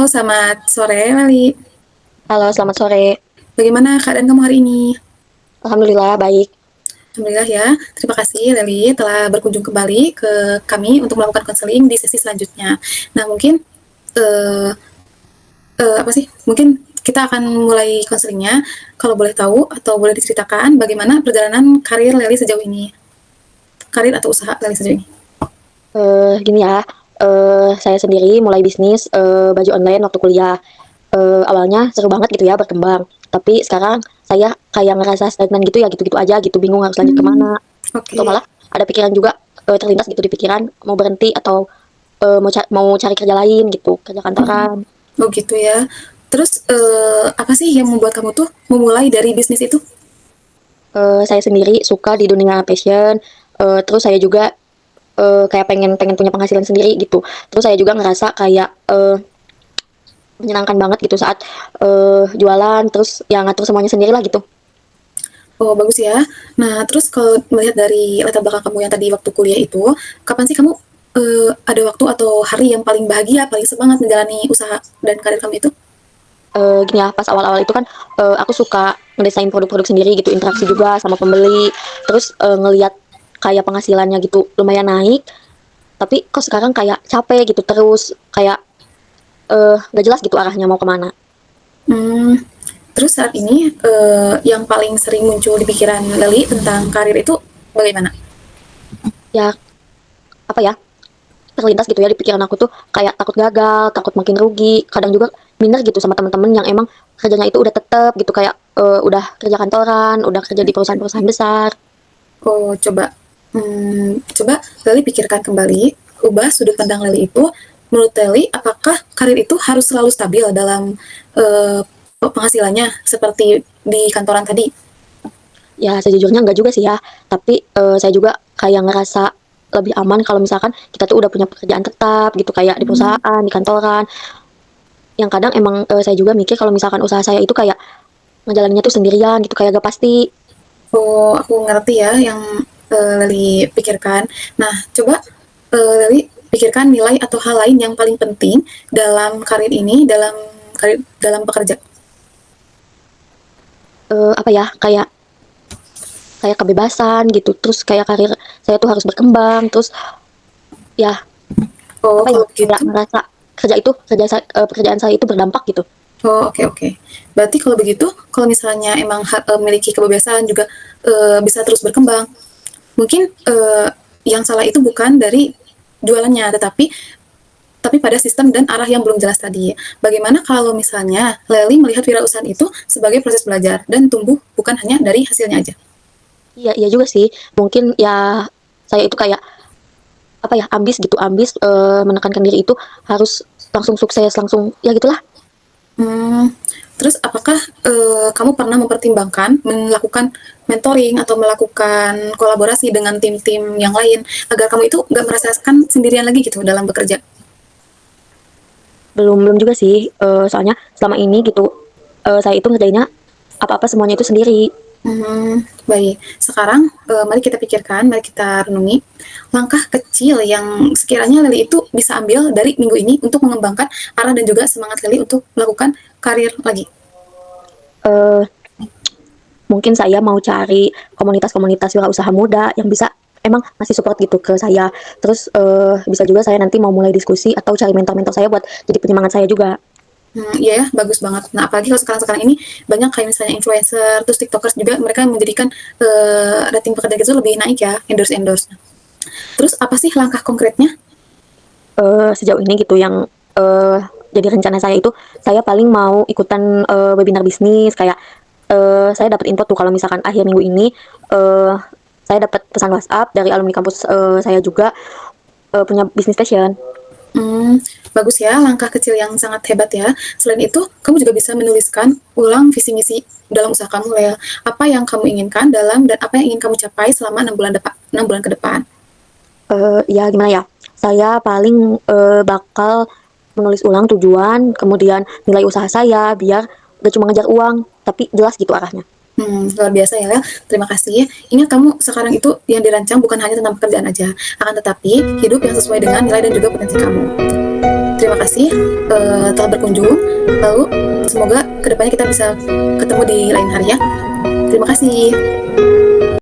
Selamat sore, Lali. Halo, selamat sore. Bagaimana keadaan kamu hari ini? Alhamdulillah baik. Alhamdulillah ya. Terima kasih, Lali, telah berkunjung kembali ke kami untuk melakukan konseling di sesi selanjutnya. Nah, mungkin eh apa sih? Mungkin kita akan mulai konselingnya. Kalau boleh tahu atau boleh diceritakan bagaimana perjalanan karir Lali sejauh ini? Karir atau usaha Lali sejauh ini? Gini ya, saya sendiri mulai bisnis baju online waktu kuliah. Awalnya seru banget gitu ya berkembang. Tapi sekarang saya kayak ngerasa stagnan gitu ya, gitu-gitu aja gitu, bingung harus lanjut Hmm, kemana. Atau oke. malah ada pikiran juga terlintas gitu di pikiran mau berhenti atau mau cari kerja lain gitu, kerja Hmm, kantoran. oh gitu ya. Terus apa sih yang membuat kamu tuh memulai dari bisnis itu? Saya sendiri suka di dunia fashion. Terus saya juga kayak pengen pengen punya penghasilan sendiri gitu. Terus saya juga ngerasa kayak menyenangkan banget gitu saat jualan terus ya ngatur semuanya sendiri lah gitu. Oh, bagus ya. Nah, terus kalau melihat dari latar belakang kamu yang tadi waktu kuliah itu, kapan sih kamu ada waktu atau hari yang paling bahagia, paling semangat menjalani usaha dan karir kamu itu? Gini ya, pas awal-awal itu kan aku suka ngedesain produk-produk sendiri gitu, interaksi juga sama pembeli. Terus ngelihat kayak penghasilannya gitu lumayan naik, tapi kok sekarang kayak capek gitu terus kayak gak jelas gitu arahnya mau kemana. Hmm, terus saat ini yang paling sering muncul di pikiran Leli tentang karir itu bagaimana? Ya apa ya, terlintas gitu ya di pikiran aku tuh kayak takut gagal, takut makin rugi, kadang juga minder gitu sama teman-teman yang emang kerjanya itu udah tetap gitu kayak udah kerja kantoran, udah kerja di perusahaan-perusahaan besar. Oh, coba Leli pikirkan kembali, ubah sudut pandang Leli itu. Menurut Leli, apakah karir itu harus selalu stabil dalam penghasilannya seperti di kantoran tadi? Ya sejujurnya enggak juga sih ya, tapi saya juga kayak ngerasa lebih aman kalau misalkan kita tuh udah punya pekerjaan tetap gitu kayak di Hmm. perusahaan, di kantoran. Yang kadang emang saya juga mikir kalau misalkan usaha saya itu kayak ngejalaninnya tuh sendirian gitu kayak gak pasti. Oh, aku ngerti ya yang Leli pikirkan. Nah, coba Leli pikirkan nilai atau hal lain yang paling penting dalam karir ini, dalam pekerja. Apa ya, kayak kayak kebebasan gitu, terus kayak karir saya tuh harus berkembang, terus ya Oh, apa ya, kalau kayak begitu. ngerasa pekerjaan saya itu berdampak gitu. Oh, oke, oke. Berarti kalau begitu, kalau misalnya emang memiliki kebebasan juga bisa terus berkembang, mungkin yang salah itu bukan dari jualannya, tapi pada sistem dan arah yang belum jelas tadi. Bagaimana kalau misalnya Leli melihat wirausahaan itu sebagai proses belajar dan tumbuh bukan hanya dari hasilnya aja? Iya iya juga sih, mungkin ya saya itu kayak apa ya, ambis gitu, ambis menekankan diri itu harus langsung sukses, langsung ya gitulah. Hmm, terus apakah kamu pernah mempertimbangkan melakukan mentoring atau melakukan kolaborasi dengan tim-tim yang lain agar kamu itu nggak merasakan sendirian lagi gitu dalam bekerja? Belum belum juga sih, soalnya selama ini gitu, saya itu ngerjainnya apa-apa semuanya itu sendiri. Baik. Sekarang mari kita pikirkan, mari kita renungi langkah kecil yang sekiranya Leli itu bisa ambil dari minggu ini untuk mengembangkan arah dan juga semangat Leli untuk melakukan karir lagi. Eee, Mungkin saya mau cari komunitas-komunitas wirausaha muda yang bisa emang ngasih support gitu ke saya. Terus, bisa juga saya nanti mau mulai diskusi atau cari mentor-mentor saya buat jadi penyemangat saya juga. Iya ya, bagus banget. Nah, apalagi kalau sekarang-sekarang ini banyak kayak misalnya influencer, terus tiktokers juga mereka menjadikan rating pekerjaan itu lebih naik ya, endorse-endorse. Terus apa sih langkah konkretnya? Sejauh ini gitu yang, jadi rencana saya itu, saya paling mau ikutan, webinar bisnis kayak, saya dapat info tuh kalau misalkan akhir minggu ini, eee, saya dapat pesan WhatsApp dari alumni kampus, saya juga, punya bisnis fashion. Hmm, bagus ya, langkah kecil yang sangat hebat ya. Selain itu, kamu juga bisa menuliskan ulang visi misi dalam usaha kamu ya. Apa yang kamu inginkan dalam dan apa yang ingin kamu capai selama 6 bulan ke depan. Ya gimana ya, saya paling, bakal menulis ulang tujuan, kemudian nilai usaha saya biar gak cuma ngejar uang, tapi jelas gitu arahnya. Luar biasa ya. Terima kasih. Ingat kamu sekarang itu yang dirancang bukan hanya tentang pekerjaan aja, akan tetapi hidup yang sesuai dengan nilai dan juga potensi kamu. Terima kasih telah berkunjung. Lalu semoga kedepannya kita bisa ketemu di lain hari ya. Terima kasih.